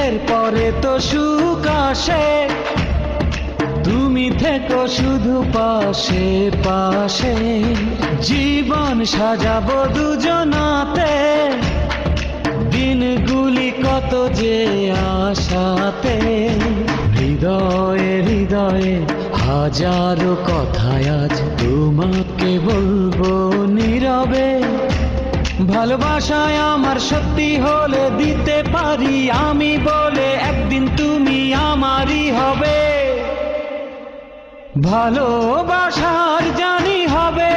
এরপরে তো সুখ আসে, তুমি থেকো শুধু পাশে পাশে। জীবন সাজাবো দুজনাতে, দিনগুলি কত যে আশাতে। হৃদয়ে হৃদয়ে হাজারো কথায় আজ তোমাকে বলবো নীরবে। ভালোবাসায় আমার সত্যি হলে দিতে পারি আমি বলে, একদিন তুমি আমারই হবে। ভালোবাসার জানি হবে